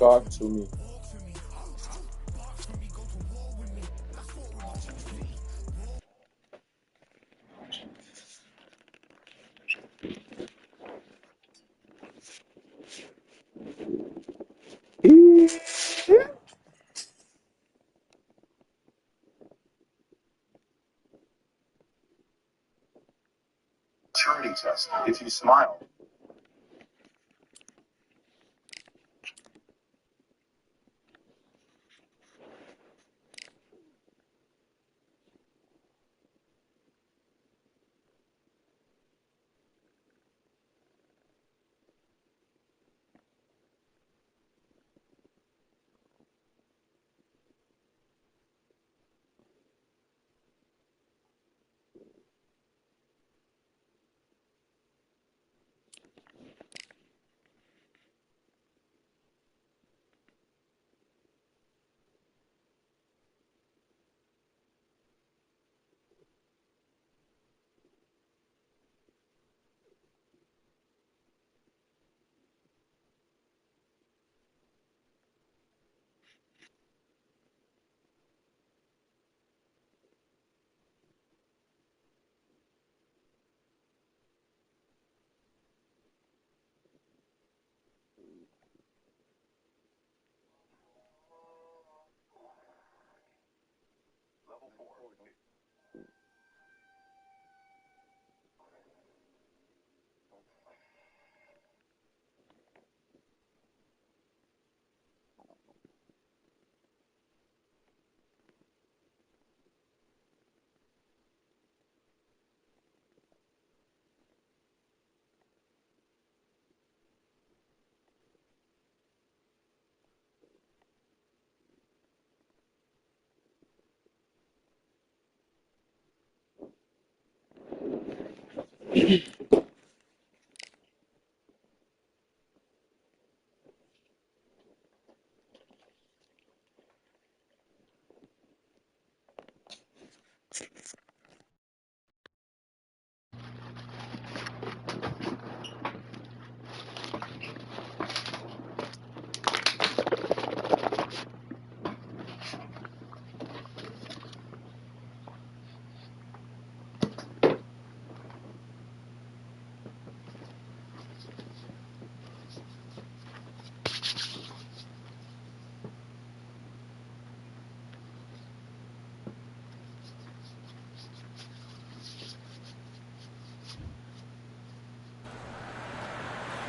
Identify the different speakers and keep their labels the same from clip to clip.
Speaker 1: Talk to me.
Speaker 2: Maturity test. If you smile.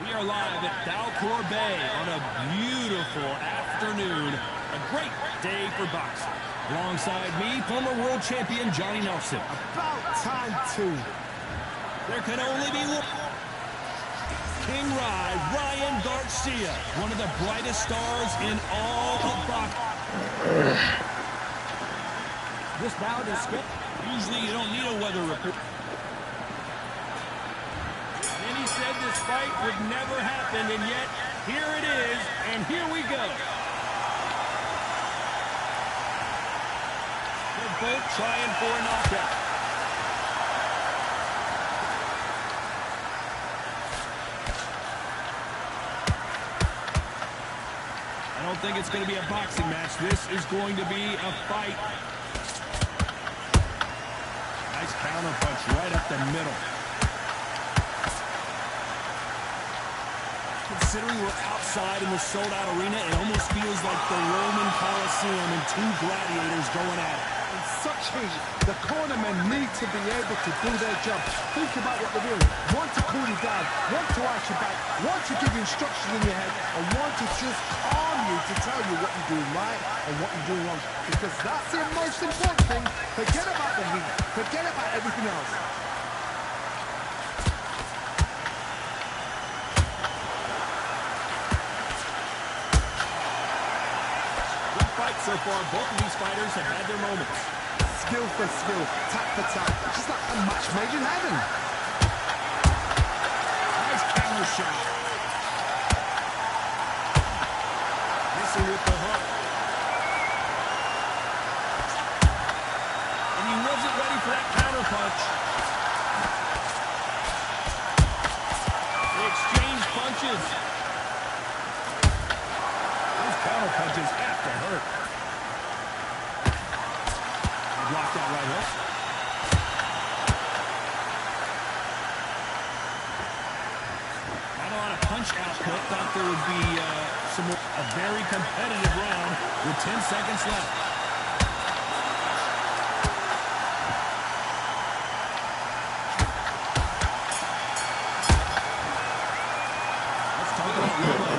Speaker 3: We are live at Dalcor Bay on a beautiful afternoon. A great day for boxing. Alongside me, former world champion Johnny Nelson.
Speaker 4: About time too.
Speaker 3: There can only be one. King Ryan Garcia, one of the brightest stars in all of boxing. This bout is skipped. Usually you don't need a weather report. He said this fight would never happen, and yet here it is, and here we go. They're both trying for a knockout. I don't think it's going to be a boxing match. This is going to be a fight. Nice counter punch right up the middle. Considering we're outside in the sold-out arena, it almost feels like the Roman Coliseum and two gladiators going at it.
Speaker 4: In such heat, the cornermen need to be able to do their job. Think about what they're doing. One to cool you down, one to arch your back, one to give you instructions in your head, and one to just calm you to tell you what you're doing right and what you're doing wrong. Because that's the most important thing. Forget about the heat. Forget about everything else.
Speaker 3: So far, both of these fighters have had their moments.
Speaker 4: Skill for skill, tap for tap, just like a match made in heaven.
Speaker 3: Nice counter shot. Missing with the hook. And he wasn't ready for that counter punch. They exchanged punches. punch output. Thought there would be a very competitive round with 10 seconds left. Let's talk about Lobo.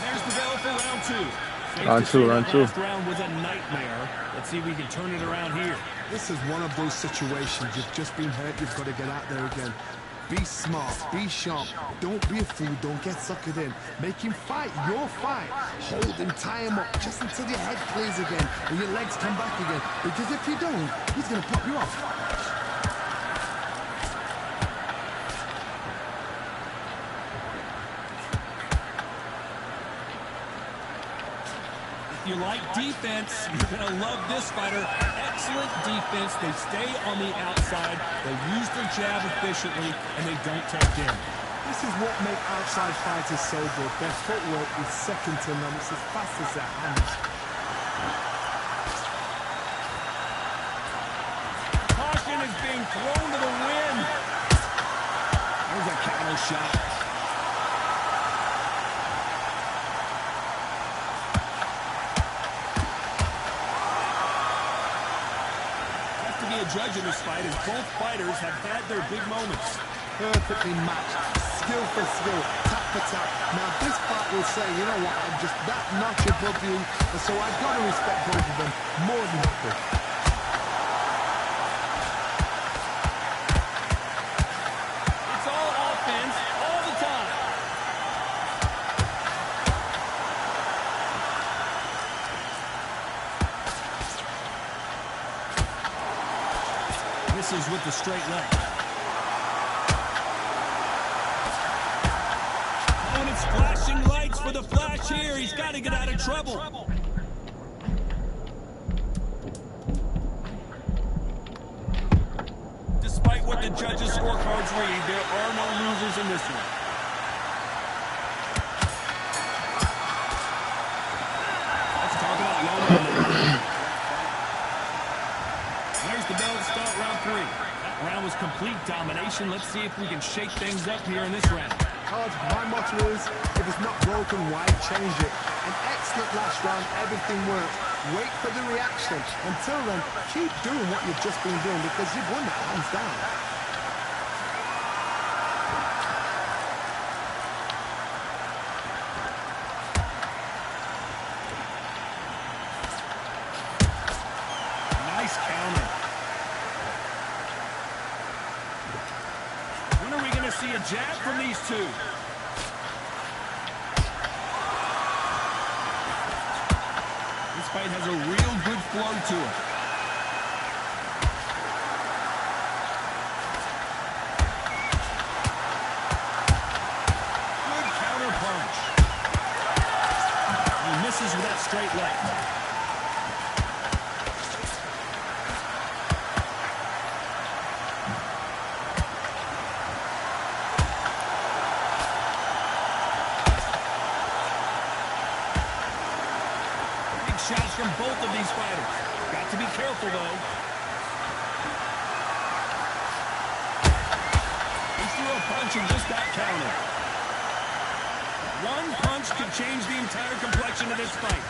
Speaker 3: There's the bell for round two.
Speaker 1: Round two.
Speaker 3: Last round was a nightmare. Let's see if we can turn it around here.
Speaker 4: This is one of those situations. You've just been hurt. You've got to get out there again. Be smart. Be sharp. Don't be a fool. Don't get suckered in. Make him fight your fight. Hold him. Tie him up just until your head clears again and your legs come back again. Because if you don't, he's going to pop you off.
Speaker 3: If you like defense, you're going to love this fighter. Excellent defense. They stay on the outside. They use their jab efficiently, and they don't take in.
Speaker 4: This is what makes outside fighters so good. Their footwork is second to none. It's as fast as their hands.
Speaker 3: Caution is being thrown to the wind. There's a counter shot. A judge in this fight, as both fighters have had their big moments.
Speaker 4: Perfectly matched, skill for skill, tap for tap. Now this fight will say, you know what, I'm just that notch above you, and so I've got to respect both of them more than happy.
Speaker 3: It's all offense, all the time. Misses with the straight leg. And it's flashing lights for the flash here. He's got to get out of trouble. Despite what the judges' scorecards read, there are no losers in this one. Let's talk about Lobo. There's the bell to start round three. That round was complete domination. Let's see if we can shake things up here in this round.
Speaker 4: Todd, my motto is, if it's not broken, why change it? An excellent last round, everything worked. Wait for the reaction. Until then, keep doing what you've just been doing because you've won that hands down.
Speaker 3: Nice counter. When are we going to see a jab from these two? This fight has a real good flow to it. Good counter punch. He misses with that straight leg. Shots from both of these fighters. Got to be careful, though. He threw a punch and just got countered. One punch could change the entire complexion of this fight.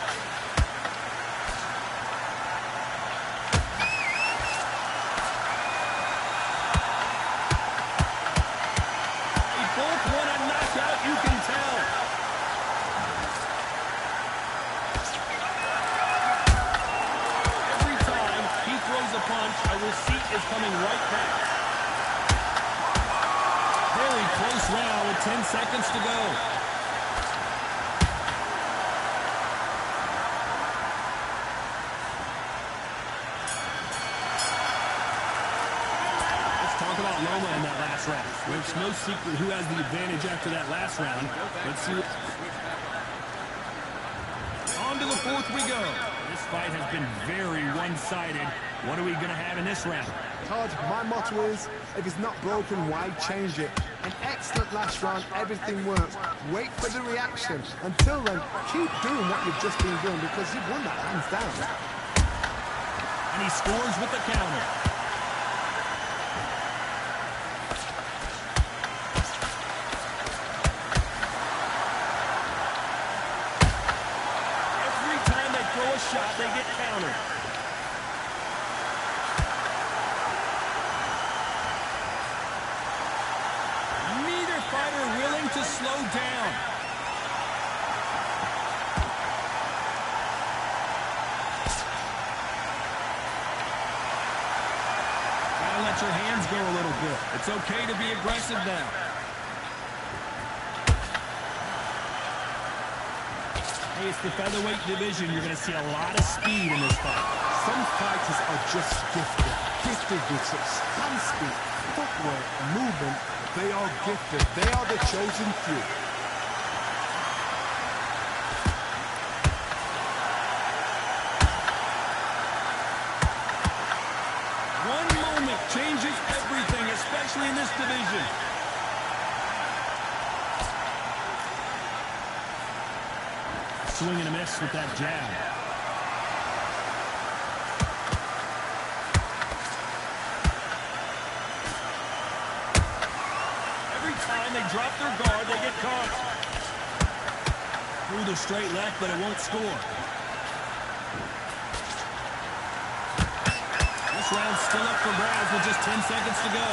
Speaker 3: They both want a knockout, you can tell. Punch, a receipt is coming right back. Very close round with 10 seconds to go. Let's talk about Loma in that last round. Well, it's no secret who has the advantage after that last round. Let's see. On to the fourth we go. This fight has been very one-sided. What are we going to have in this round?
Speaker 4: Todd, my motto is, if it's not broken, why change it? An excellent last round, everything works. Wait for the reaction. Until then, keep doing what you've just been doing because you've won that hands down.
Speaker 3: And he scores with the counter. slowed down. Gotta let your hands go a little bit. It's okay to be aggressive now. Hey, it's the featherweight division. You're going to see a lot of speed in this fight.
Speaker 4: Some fighters are just gifted with such hand speed, footwork, movement. They are gifted. They are the chosen few.
Speaker 3: One moment changes everything, especially in this division. Swing and a miss with that jab. Every time they drop their guard, they get caught. Through the straight left, but it won't score. This round's still up for grabs with just 10 seconds to go.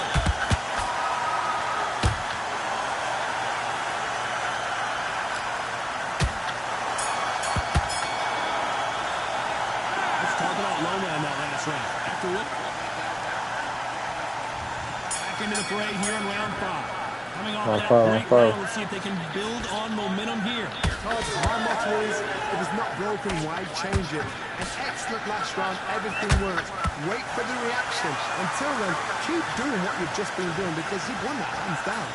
Speaker 3: Back into the fray here in round 5. Coming off that great round, let's see if they can build on momentum here.
Speaker 4: My motto is, if it's not broken, why change it? An excellent last round, everything works. Wait for the reaction. Until then, keep doing what you've just been doing because you've won that hands down.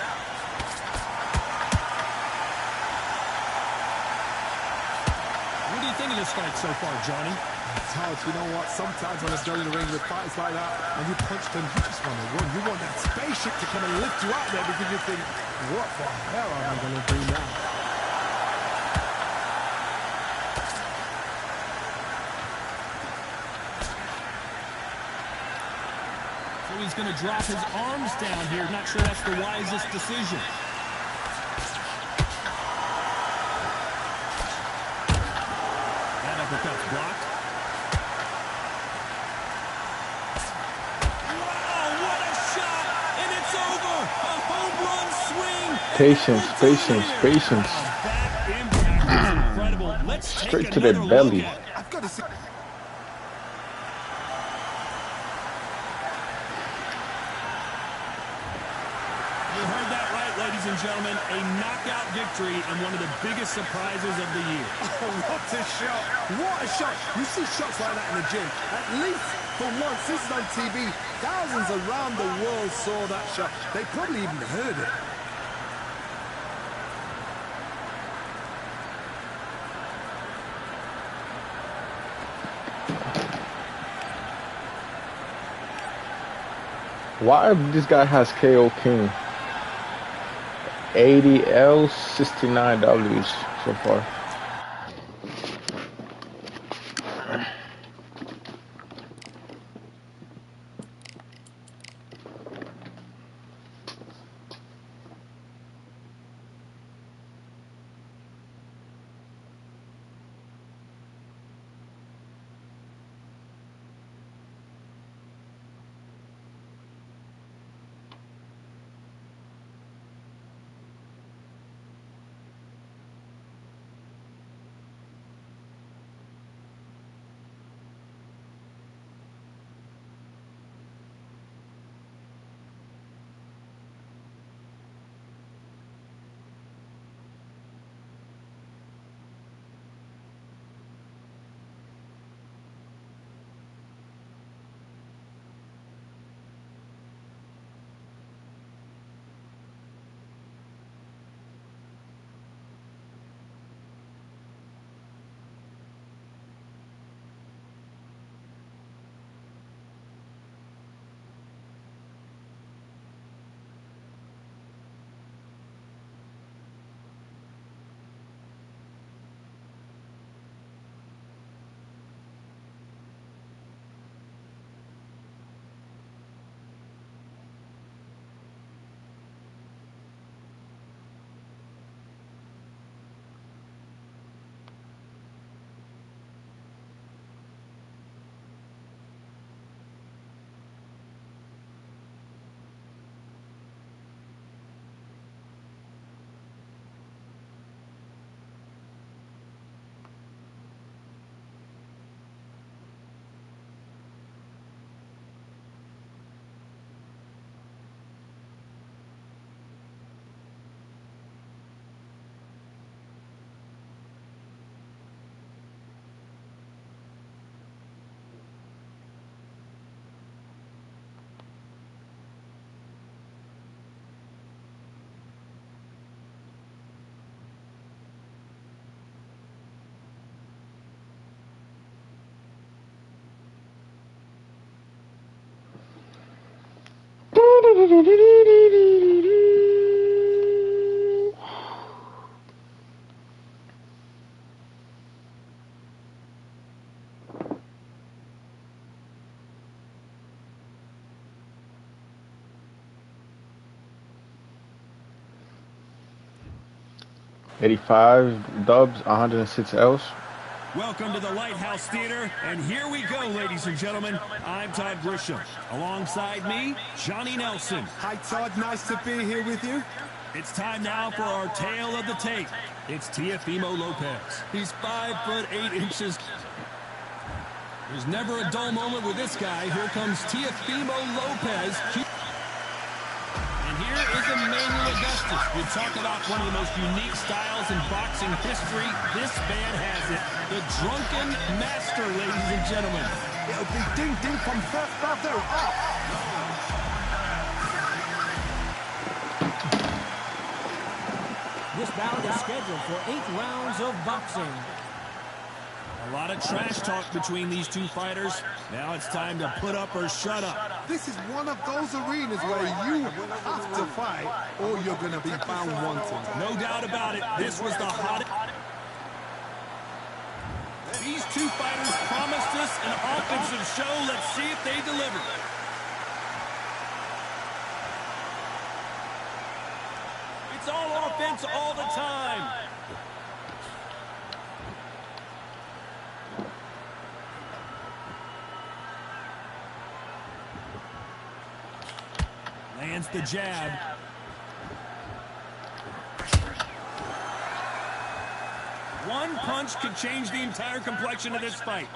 Speaker 3: What do you think of this fight so far, Johnny?
Speaker 4: It's hard, you know what? Sometimes when I go in the ring with fights like that and you punch them, you just want to run. You want that spaceship to come and lift you out there because you think, what the hell am I going to do now?
Speaker 3: So he's going to drop his arms down here. Not sure that's the wisest decision. That uppercut's blocked.
Speaker 1: Patience. Straight to the belly.
Speaker 4: I've got to see.
Speaker 3: You heard that right, ladies and gentlemen. A knockout victory and one of the biggest surprises of the year.
Speaker 4: Oh, what a shot. What a shot. You see shots like that in the gym. At least for once, this is on TV. Thousands around the world saw that shot. They probably even heard it.
Speaker 1: Why this guy has KO King? 80 L's, 69 W's so far. $85 dubs, 106 L's.
Speaker 3: Welcome to the Lighthouse Theater, and here we go, ladies and gentlemen. I'm Todd Grisham. Alongside me, Johnny Nelson.
Speaker 4: Hi, Todd. Nice to be here with you.
Speaker 3: It's time now for our tale of the tape. It's Teofimo Lopez. He's 5'8". There's never a dull moment with this guy. Here comes Teofimo Lopez. And here is Emmanuel Augustus. We talk about one of the most unique styles in boxing history. This man has it. The drunken master, ladies and gentlemen.
Speaker 4: It'll be ding-ding from first brother up.
Speaker 5: This bout is scheduled for 8 rounds of boxing.
Speaker 3: A lot of trash talk between these two fighters. Now it's time to put up or shut up.
Speaker 4: This is one of those arenas where you have to fight or you're going to be found wanting.
Speaker 3: No doubt about it. This was the hottest. These two fighters promised us an offensive show. Let's see if they deliver. It's all offense all the time. Lands the jab. One punch could change the entire complexion of this fight.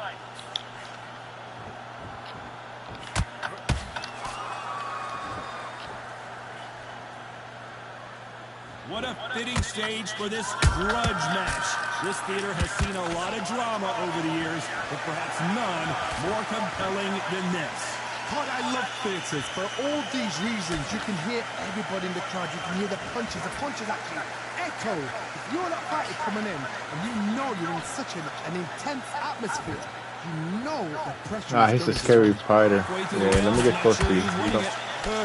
Speaker 3: What a fitting stage for this grudge match. This theater has seen a lot of drama over the years, but perhaps none more compelling than this.
Speaker 4: God, I love theatres. For all these reasons, you can hear everybody in the crowd. You can hear the punches. The punches actually echo. If you're not fighter coming in, and you know you're in such an intense atmosphere, you know the pressure.
Speaker 1: Ah, he's a scary fighter. Yeah, let me get close to you. You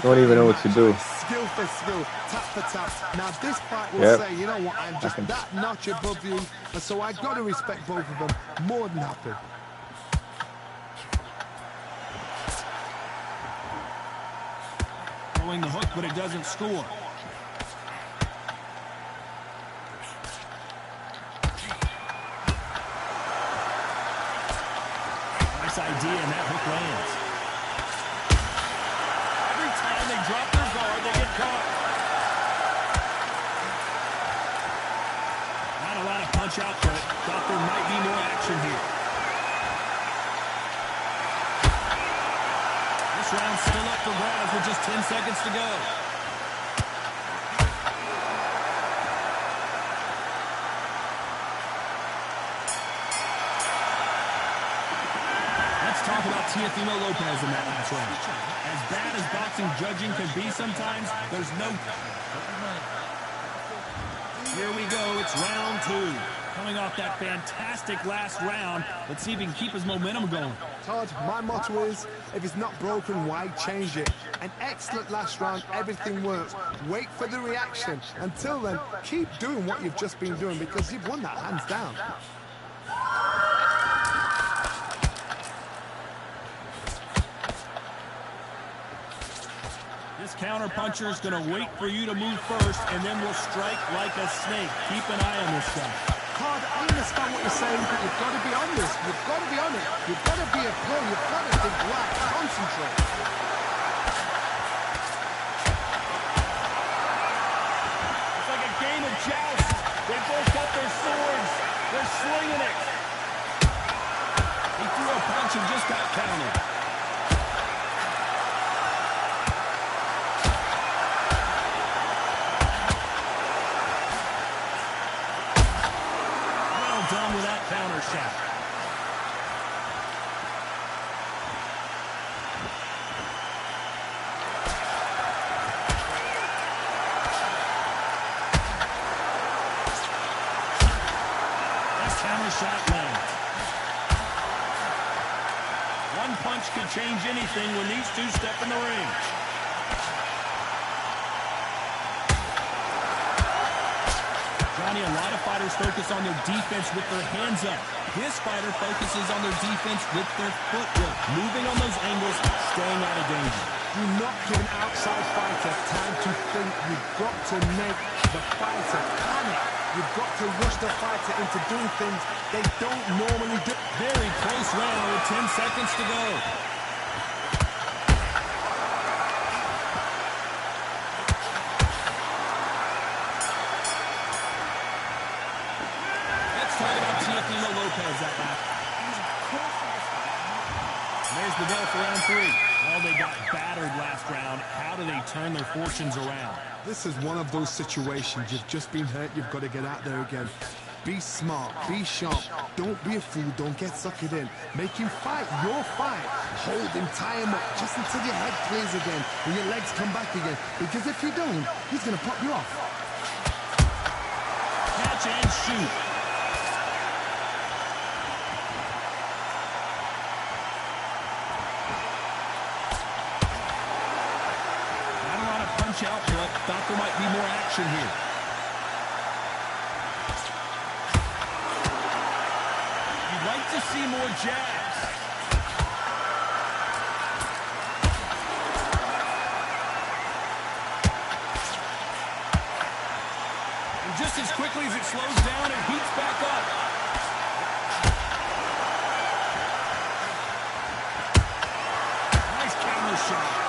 Speaker 1: don't even know what to do.
Speaker 4: Skill for skill, tap for tap. Now this fight will say, you know what, I'm just that notch above you, and so I got to respect both of them more than happy.
Speaker 3: Throwing the hook, but it doesn't score. Nice idea, and that hook lands. Every time they drop their guard, they get caught. Not a lot of punch output. Thought there might be more action here. This round's still up for grabs with just 10 seconds to go. Let's talk about Teofimo Lopez in that last round. As bad as boxing judging can be sometimes, there's no... Here we go, it's round 2. Coming off that fantastic last round, let's see if he can keep his momentum going.
Speaker 4: Todd, my motto is, if it's not broken, why change it? An excellent last round, everything works. Wait for the reaction. Until then, keep doing what you've just been doing because you've won that hands down.
Speaker 3: This counter-puncher is going to wait for you to move first, and then will strike like a snake. Keep an eye on this guy.
Speaker 4: Todd, I understand what you're saying, but you've got to be on this. You've got to be on it. You've got to be a pro. You've got to think, right, concentrate.
Speaker 3: It's like a game of joust. They both got their swords. They're slinging it. He threw a punch and just got counted. Done with that counter shot. That counter shot lands. One punch can change anything when these two step in the ring. Johnny, a lot of fighters focus on their defense with their hands up. This fighter focuses on their defense with their footwork, moving on those angles, staying out of danger.
Speaker 4: Do not give an outside fighter time to think. You've got to make the fighter panic. You've got to rush the fighter into doing things they don't normally do.
Speaker 3: Very close round with 10 seconds to go. Let's talk about Teofimo Lopez that lap. There's the bell for round 3. Well, they got battered last round. How do they turn their fortunes around?
Speaker 4: This is one of those situations. You've just been hurt. You've got to get out there again. Be smart. Be sharp. Don't be a fool. Don't get suckered in. Make him fight your fight. Hold him. Tie him up just until your head clears again and your legs come back again. Because if you don't, he's going to pop you off.
Speaker 3: Catch and shoot. Output. Thought there might be more action here. You'd like to see more jabs. And just as quickly as it slows down, it heats back up. Nice counter shot.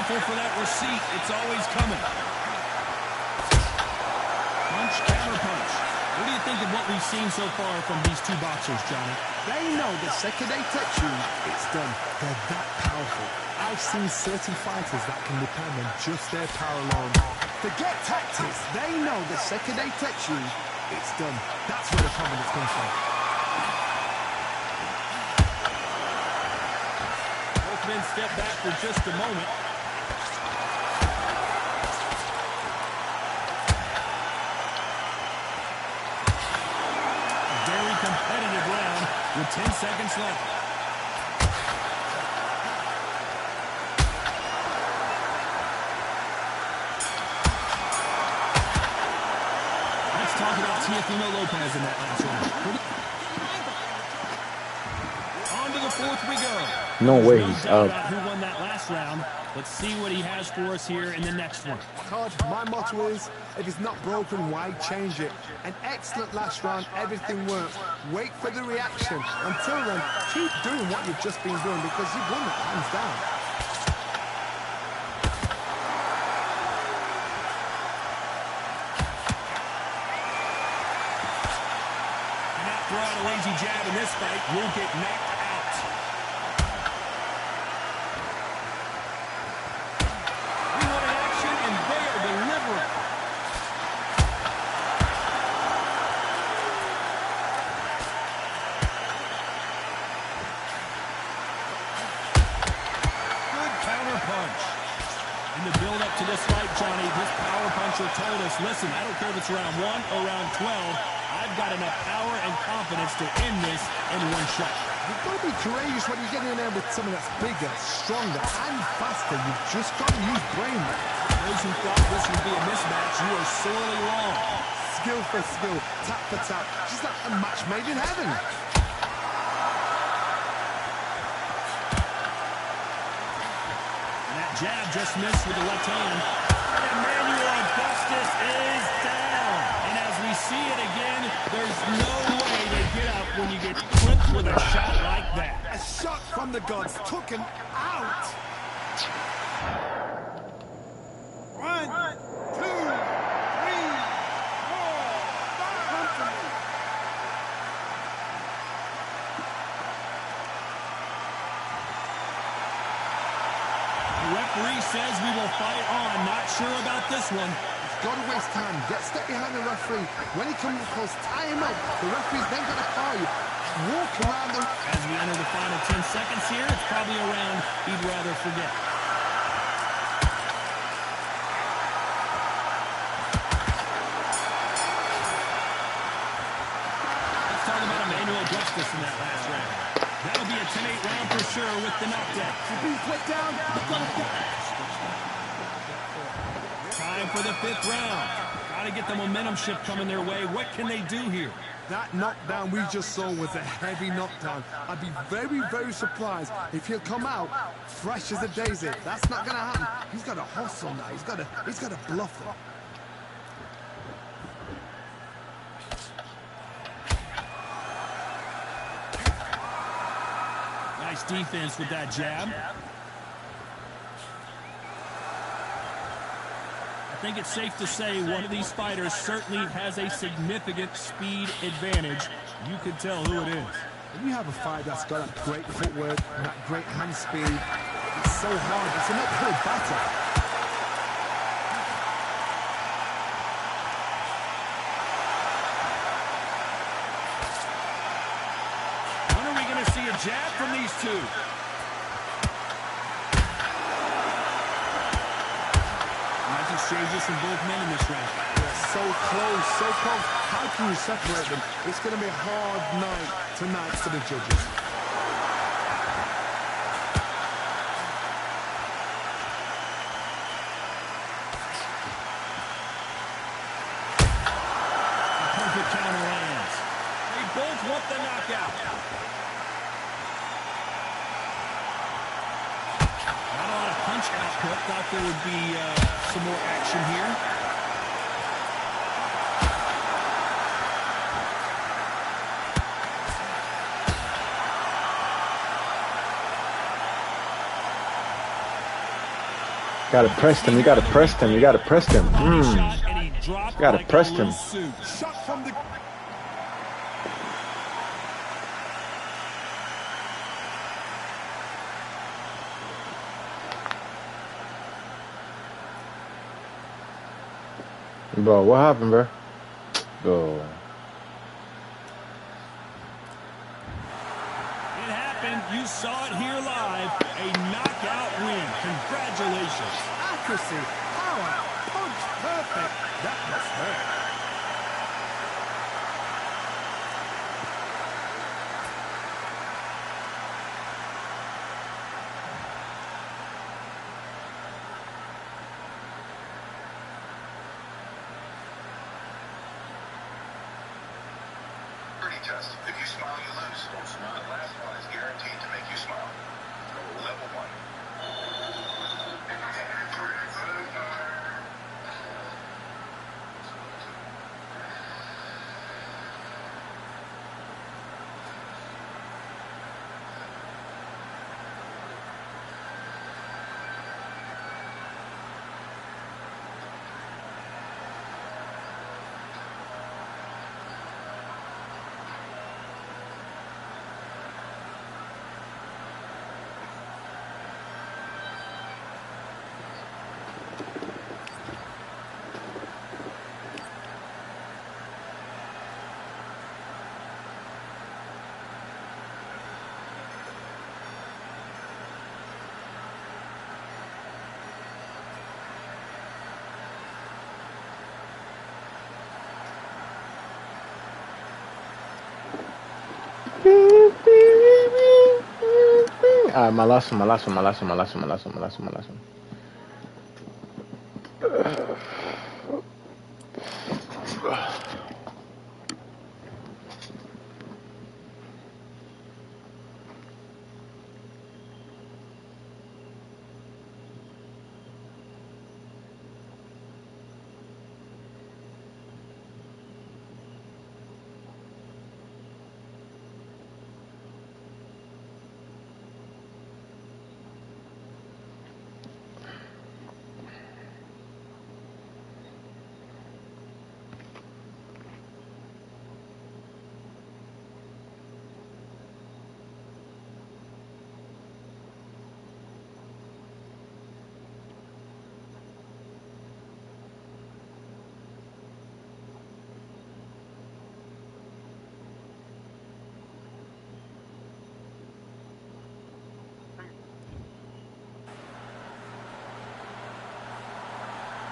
Speaker 3: For that receipt, it's always coming. Punch, counter punch. What do you think of what we've seen so far from these two boxers, Johnny?
Speaker 4: They know the second they touch you, it's done. They're that powerful. I've seen certain fighters that can depend on just their power alone. Forget tactics. They know the second they touch you, it's done. That's where the confidence comes from.
Speaker 3: Both men step back for just a moment. Competitive round with 10 seconds left. Let's talk about Teofimo Lopez in that last round. On to the fourth we go.
Speaker 1: No way he's up.
Speaker 3: Who won that last round? Let's see what he has for us here in the next one.
Speaker 4: Todd, my motto is, if it's not broken, why change it? An excellent last round, everything worked. Wait for the reaction. Until then, keep doing what you've just been doing because you've won it hands down.
Speaker 3: Not throw out a lazy jab in this fight. You'll get knocked out. In the build-up to this fight, Johnny, this power puncher told us, listen, I don't care if it's round 1 or round 12, I've got enough power and confidence to end this in one shot.
Speaker 4: You've got to be courageous when you get in there with someone that's bigger, stronger, and faster. You've just got to use brain.
Speaker 3: Those who thought this would be a mismatch, you are sorely wrong.
Speaker 4: Skill for skill, tap for tap, just like a match made in heaven.
Speaker 3: Jab just missed with the left hand. Emmanuel Augustus is down. And as we see it again, there's no way to get up when you get clipped with a shot like that.
Speaker 4: A shot from the gods took him out. 1, 2, 3, 4, 5.
Speaker 3: The referee says we will fight on. Not sure about this one.
Speaker 4: He's got to waste time. Get step behind the referee. When he comes close, tie him up. The referee's then got to call you. Walk around the...
Speaker 3: As we enter the final 10 seconds here, it's probably a round he'd rather forget. Let's talk about Emmanuel Augustus in that last round. That'll be a 10-8 round for sure with the knockdown.
Speaker 4: If he's put down, you've got to get.
Speaker 3: Time for the 5th round. Got to get the momentum shift coming their way. What can they do here?
Speaker 4: That knockdown we just saw was a heavy knockdown. I'd be very, very surprised if he'll come out fresh as a daisy. That's not going to happen. He's got to hustle now. He's got to bluff them.
Speaker 3: Nice defense with that jab. I think it's safe to say one of these fighters certainly has a significant speed advantage. You can tell who it is.
Speaker 4: When you have a fight that's got that great footwork and that great hand speed, it's so hard. It's an uphill battle.
Speaker 3: When are we going to see a jab from these two? Exchanges from both men in this round.
Speaker 4: They're so close, so close. How can you separate them? It's going to be a hard night tonight for the judges.
Speaker 3: A perfect counter lands. They both want the knockout. Not a lot of punch output. Thought there would be some more action here.
Speaker 1: Gotta press him. You gotta press him. You gotta press him.
Speaker 3: Shot, and he dropped
Speaker 1: Gotta
Speaker 3: like
Speaker 1: press
Speaker 3: a
Speaker 1: him.
Speaker 3: loose suit.
Speaker 4: Shot from the...
Speaker 1: Bro, what happened, bro? Bro.
Speaker 3: It happened. You saw it here live. A knockout win. Congratulations.
Speaker 4: Accuracy, power, punch, perfect. That must hurt.
Speaker 2: Test. If you smile, you lose. The last one is guaranteed to make you smile. Level 1.
Speaker 1: Alright, my last one.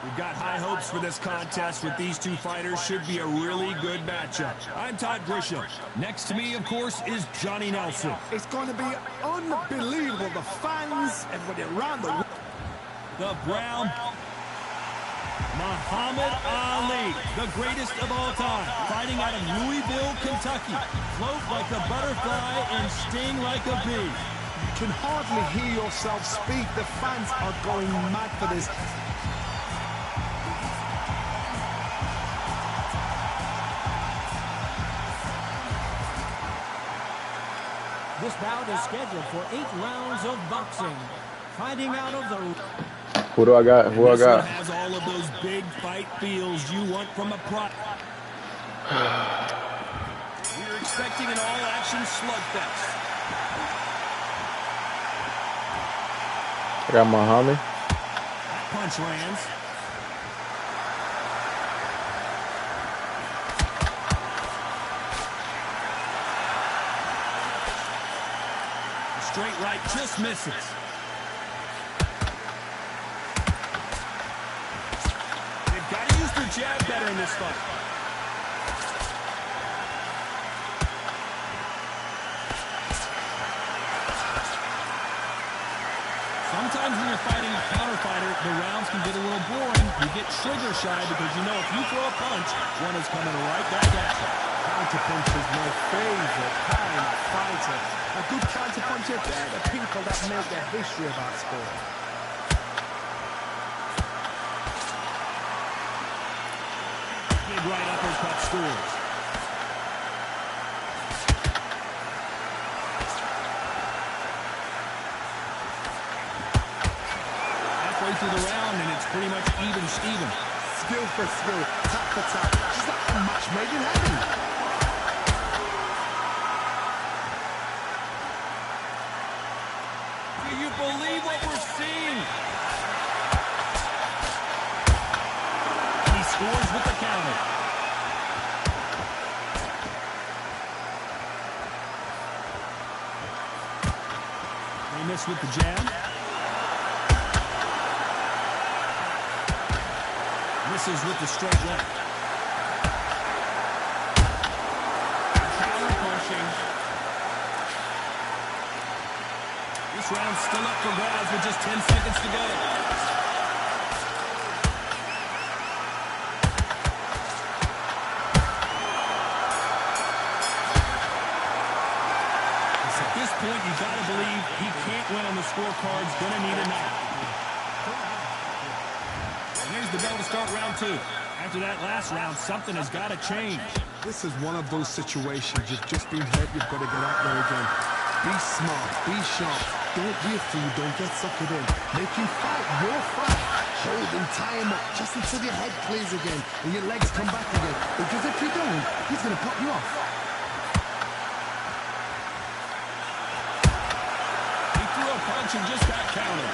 Speaker 3: We've got high hopes for this contest with these two fighters. Should be a really good matchup. I'm Thekidrichi. Next to me, of course, is Johnny Nelson.
Speaker 4: It's going to be unbelievable. The fans, everybody around the world.
Speaker 3: The brown, Muhammad Ali, the greatest of all time, fighting out of Louisville, Kentucky. Float like a butterfly and sting like a bee.
Speaker 4: You can hardly hear yourself speak. The fans are going mad for this.
Speaker 5: This bout is scheduled for 8 rounds of boxing. Fighting out of the...
Speaker 1: Who do I got? Who I got?
Speaker 3: Has all of those big fight feels you want from a pro. We're expecting an all-action slugfest.
Speaker 1: I got Muhammad.
Speaker 3: That punch lands. Straight right just misses. They've got to use their jab better in this fight. Sometimes when you're fighting a counter fighter, the rounds can get a little boring. You get trigger shy because you know if you throw a punch, one is coming right back at you.
Speaker 4: Counter punch is my favorite kind of fighter. A good counter puncher, they're the people that make the history of our sport.
Speaker 3: Big right uppercut scores. Halfway through the round and it's pretty much even Steven.
Speaker 4: Skill for skill, tap for tap. Just like a match made in heaven.
Speaker 3: Do you believe what we're seeing? He scores with the counter. They miss with the jab. Misses with the straight left. Counter punching. This round's still up for grabs with just 10 seconds to go. At this point, you got to believe he can't win on the scorecard's going to need a knock. And here's the bell to start round 2. After that last round, something has got to change.
Speaker 4: This is one of those situations. You've just been hurt. You've got to get out there again. Be smart. Be sharp. Don't be a fool. Don't get suckered in. Make him fight your fight. Hold him, tie him up, just until your head clears again and your legs come back again. Because if you don't, he's going to pop you off.
Speaker 3: He threw a punch and just got countered.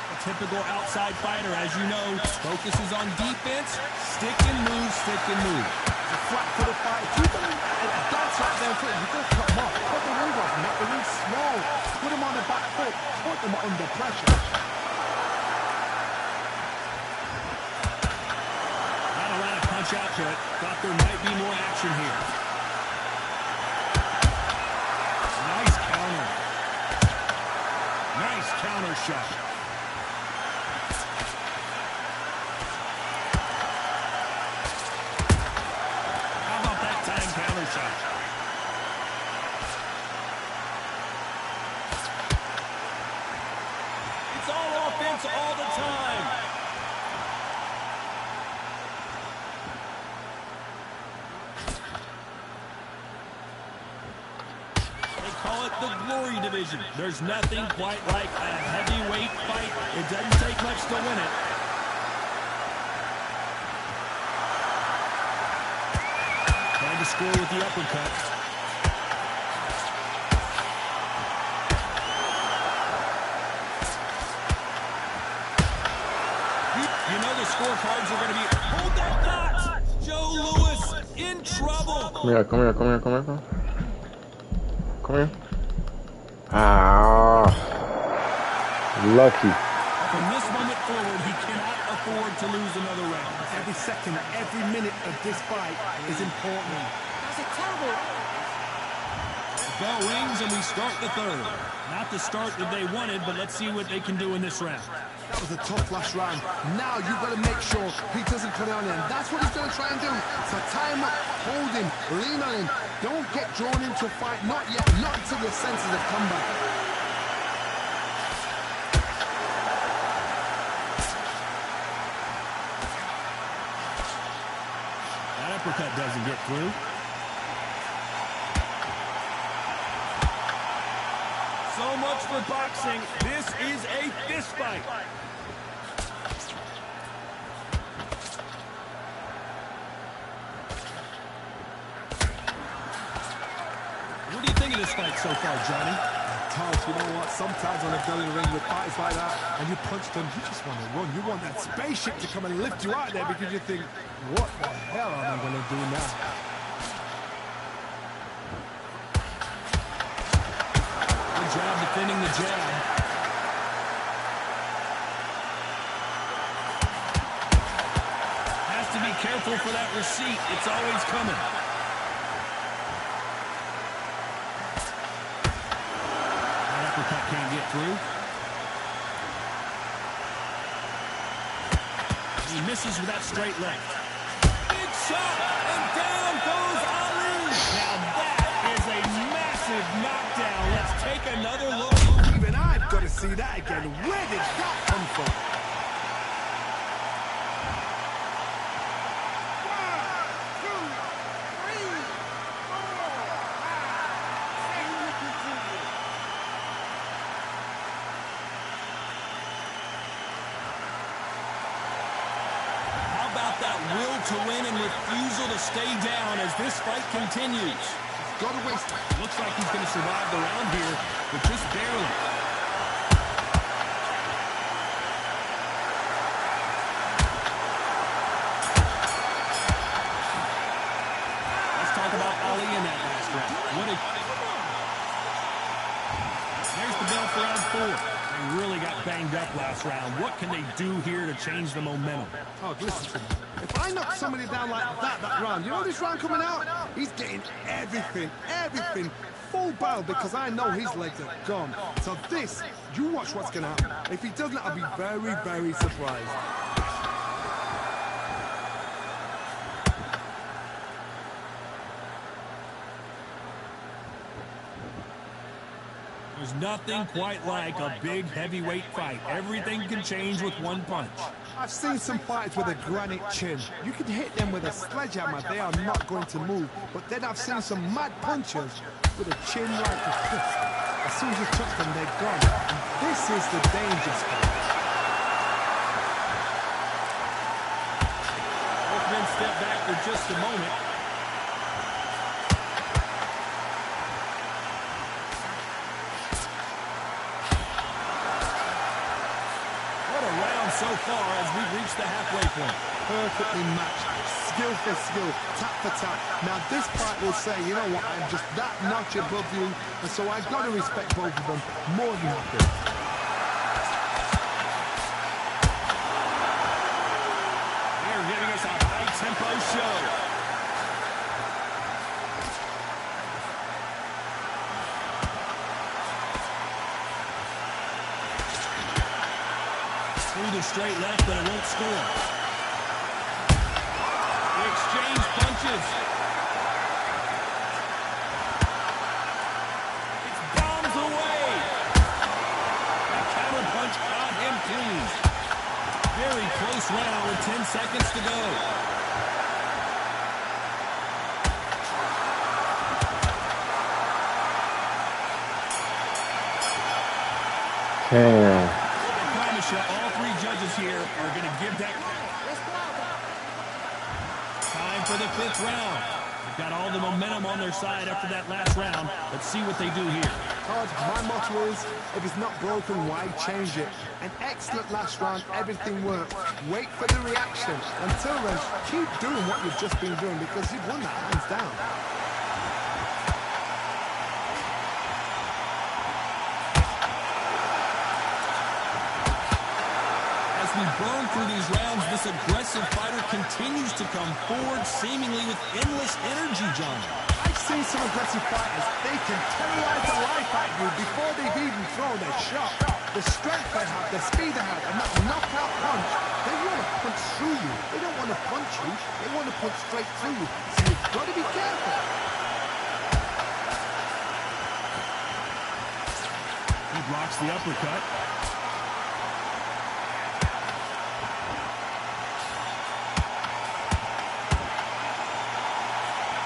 Speaker 3: A typical outside fighter, as you know, focuses on defense, stick and move, stick and move.
Speaker 4: A flat for the fight. Keep him and dance right there in front. You don't cut him off. Cut the ring off. Make the ring small. Put him on the back foot. Put him under pressure.
Speaker 3: Not a lot of punch output. Thought there might be more action here. Nice counter. Nice counter shot. How about that time counter shot? It's all offense all the time. They call it the glory division. There's nothing quite like a heavyweight fight. It doesn't take much to win it. Trying to score with the uppercut. You know the scorecards are going to be... Hold that thought! Joe Louis in trouble.
Speaker 1: Come here, come here, come here, come here. Come here. Ah. Lucky.
Speaker 3: From this moment forward, he cannot afford to lose another round.
Speaker 4: Every second, every minute of this fight is important.
Speaker 5: That's a terrible.
Speaker 3: The bell rings and we start the third. Not the start that they wanted, but let's see what they can do in this round.
Speaker 4: That was a tough last round. Now you've got to make sure he doesn't put it on him. That's what he's going to try and do. So tie him up, hold him, lean on him. Don't get drawn into a fight. Not yet. Not until your senses have come back.
Speaker 3: That uppercut doesn't get through. So much for boxing. This is a fist fight. What do you think of this fight so far, Johnny?
Speaker 4: Tough, you know what? Sometimes when I've done in the ring with fights like that, and you punch them, you just want to run. You want that spaceship to come and lift you out there because you think, what the hell am I going to do now?
Speaker 3: Good job defending the jab. Has to be careful for that receipt. It's always coming. That uppercut can't get through. He misses with that straight left. Big shot, and down goes Ali. Now that is a massive knockdown. Let's take another look.
Speaker 4: Even I've got to see that again. Where did that come from?
Speaker 3: How about that will to win and refusal to stay down as this fight continues?
Speaker 4: Got to waste.
Speaker 3: Looks like he's going to survive the round here, but just barely. Let's talk about Ali in that last round. There's the bell for round 4. They really got banged up last round. What can they do here to change the momentum?
Speaker 4: Oh, listen to me. If I knock somebody down like that round, you know this round coming out? He's getting everything, full barrel because I know his legs are gone. So this, you watch what's going to happen. If he doesn't, I'll be very, very surprised.
Speaker 3: There's nothing quite like a big heavyweight fight. Everything can change with one punch.
Speaker 4: I've seen some fighters with a granite chin. You can hit them with a sledgehammer, they are not going to move. But then I've seen some mad punchers with a chin like a fist. As soon as you touch them, they're gone. And this is the danger spot.
Speaker 3: Both men step back for just a moment. So far as we've reached the halfway point.
Speaker 4: Perfectly matched, skill for skill, tap for tap. Now this fight will say, you know what, I'm just that notch above you, and so I've got to respect both of them more than happy.
Speaker 3: They're giving us a high-tempo show. Through the straight left, but it won't score. They exchange punches. It's bombs away. That counter punch caught him clean. Very close round with 10 seconds to go.
Speaker 1: Damn.
Speaker 3: All 3 judges here are going to give that. Time for the 5th round. They've got all the momentum on their side after that last round. Let's see what they do here.
Speaker 4: Todd, my motto is, if it's not broken, why change it? An excellent last round, everything worked. Wait for the reaction. Until then, keep doing what you've just been doing because you've won that hands down.
Speaker 3: we burn through these rounds, this aggressive fighter continues to come forward, seemingly with endless energy, John.
Speaker 4: I've seen some aggressive fighters. They can terrorize the life out of you before they've even thrown their shot. The strength they have, the speed they have, and that knockout punch, they want to punch through you. They don't want to punch you. They want to punch straight through you. So you've got to be careful.
Speaker 3: He blocks the uppercut.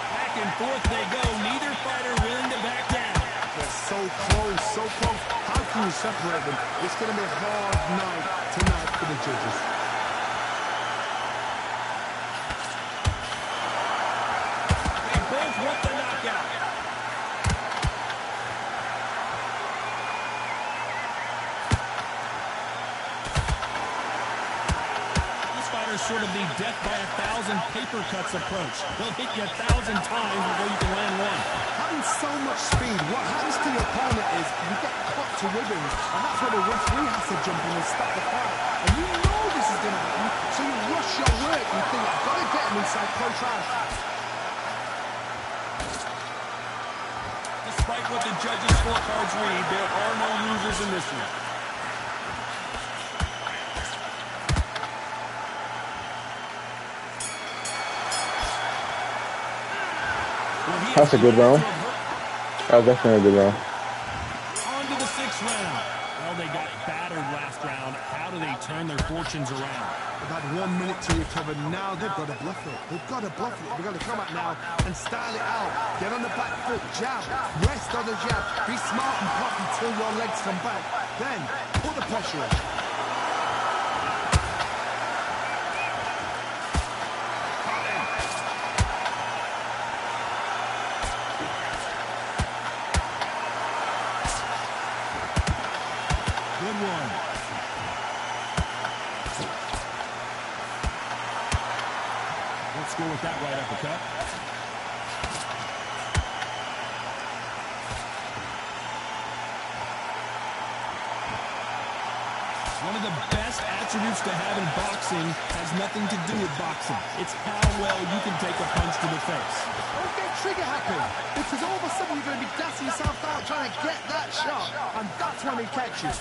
Speaker 3: Back and forth they go. Neither fighter willing to back down.
Speaker 4: They're so close, so close. How can you separate them? It's going to be a hard night tonight for the judges.
Speaker 3: They both want the knockout. Sort of the death by 1,000 paper cuts approach. They'll hit you 1,000 times before you can land one.
Speaker 4: Having so much speed, what happens to your opponent is you get caught to ribbons, and that's where the referee has to jump in and stop the fight. And you know this is going to happen, so you rush your work. You think, I've got to get him inside close range.
Speaker 3: Despite what the judges' scorecards read, there are no losers in this one.
Speaker 1: That's a good round. That was definitely a good round.
Speaker 3: On to the 6th round. Well, they got battered last round. How do they turn their fortunes around?
Speaker 4: They've had 1 minute to recover. Now they've got to bluff it. They've got to bluff it. They've got to come out now and style it out. Get on the back foot, jab, rest on the jab. Be smart and block until your legs come back. Then put the pressure on.
Speaker 3: Good one. Let's go with that right uppercut. One of the best attributes to have in boxing has nothing to do with boxing. It's how well you can take a punch to the face.
Speaker 4: Don't get trigger happy, because all of a sudden you're going to be gassing yourself out trying to get that shot, and that's when he catches.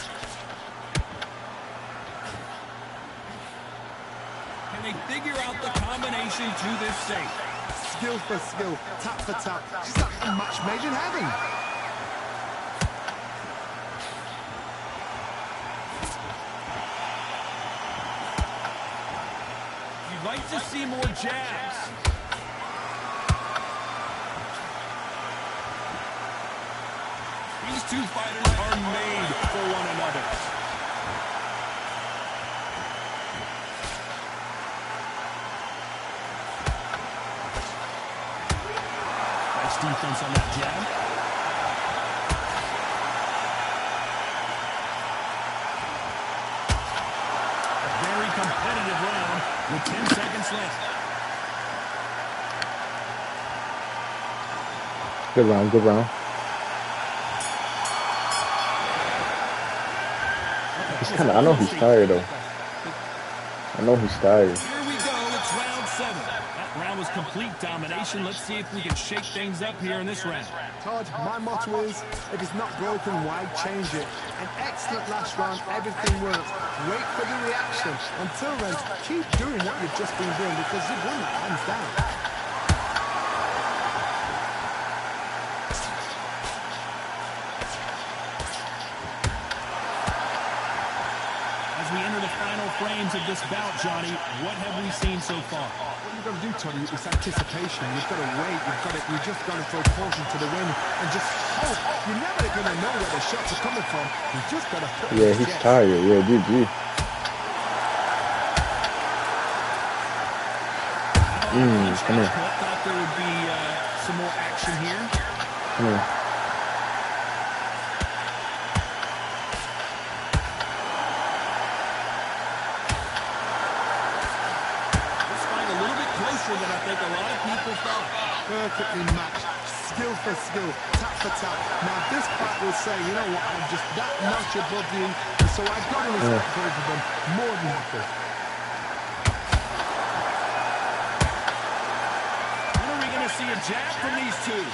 Speaker 3: Can they figure out the combination to this safe?
Speaker 4: Skill for skill, tap for tap. Just like a match made in heaven.
Speaker 3: You'd like to see more jabs. These two fighters are made for one another. Nice defense on that jab. A very competitive round with 10 seconds left.
Speaker 1: Good round, good round. He's kind of, I know he's tired though. I know he's tired.
Speaker 3: Here we go, it's round 7. That round was complete domination. Let's see if we can shake things up here in this round.
Speaker 4: Todd, my motto is, if it's not broken, why change it? An excellent last round, everything worked. Wait for the reaction. Until then, keep doing what you've just been doing because you've won that hands down.
Speaker 3: As we enter the final frames of this bout, Johnny, what have we seen so far?
Speaker 4: What you've got to do, Toddy, is anticipation. You've got to wait. You've just got to throw caution to the wind and just hope. You're never going to know where the shots are coming from. You've just got to put
Speaker 1: Yeah, he's tired. Yeah, GG. Come here.
Speaker 3: Thought there would be some more action here.
Speaker 1: Come here.
Speaker 3: This fight a little bit closer than I think a lot of people thought.
Speaker 4: perfectly matched. skill for skill, tap for tap. Now this fight will say, you know what, I'm just that notch above you, and so I've got to respect both of them more than happy.
Speaker 3: When are we going to see a jab from these two?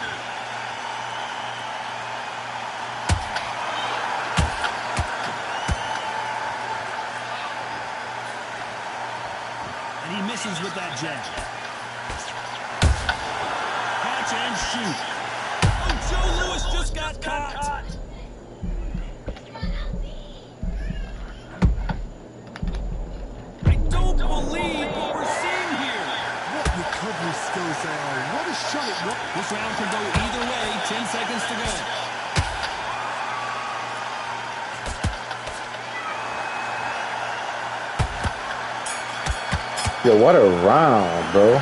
Speaker 3: And he misses with that jab. Catch and shoot. Oh, Joe Louis just got caught. I don't believe what we're seeing here.
Speaker 4: What recovery skills they are. What a shot it was.
Speaker 3: This round can go either way. 10 seconds to go.
Speaker 1: Yo, what a round, bro.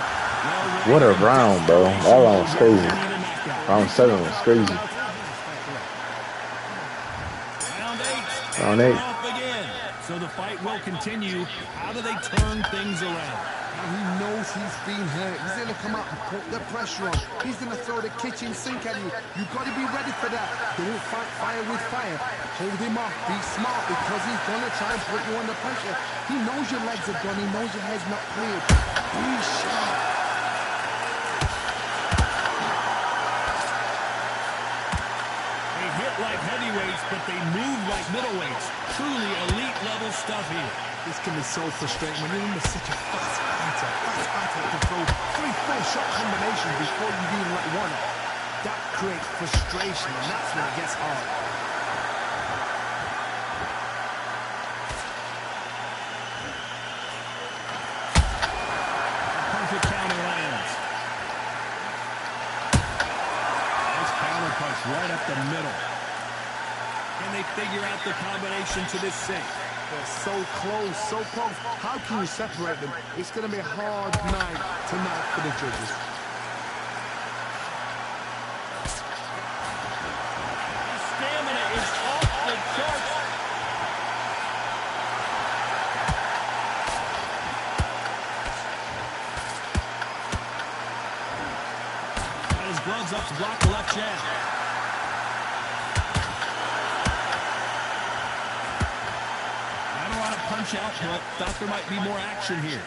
Speaker 1: What a round, bro. That round was crazy. Round 7 was crazy. Round 8.
Speaker 3: Off again. So the fight will continue. How do they turn things around?
Speaker 4: He knows he's been hurt. He's going to come out and put the pressure on. He's going to throw the kitchen sink at you. You've got to be ready for that. Don't fight fire with fire. Hold him off. Be smart because he's going to try and put you under pressure. He knows your legs are gone. He knows your head's not cleared. Be sharp.
Speaker 3: They hit like heavyweights, but they move like middleweights. Truly elite level stuff here.
Speaker 4: This can be so frustrating when you're under such a fast fighter. Fast fighter can throw 3-4 shot combinations before you even let one out. That creates frustration, and that's when it gets hard.
Speaker 3: Perfect counter lands. Nice counter punch right up the middle. Can they figure out the combination to this sink?
Speaker 4: They're so close, so close. How can you separate them? It's going to be a hard night tonight for the judges.
Speaker 3: His stamina is off the charts. Got his gloves up to block the left jab. Punch out, but thought there might be more action here.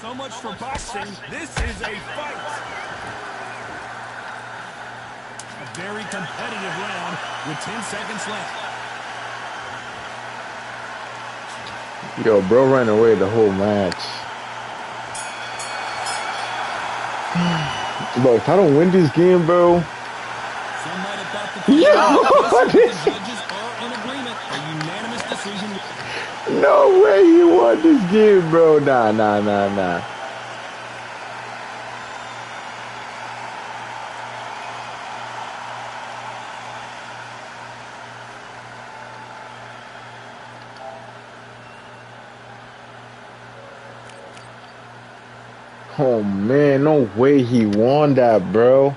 Speaker 3: So much for boxing. This is a fight. A very competitive round with 10 seconds left.
Speaker 1: Yo, bro ran away the whole match. Bro, if I don't win this game, bro.
Speaker 3: Some might have thought the judges are in agreement. A unanimous decision.
Speaker 1: No way he won this game, bro. Nah. Oh man, no way he won that, bro.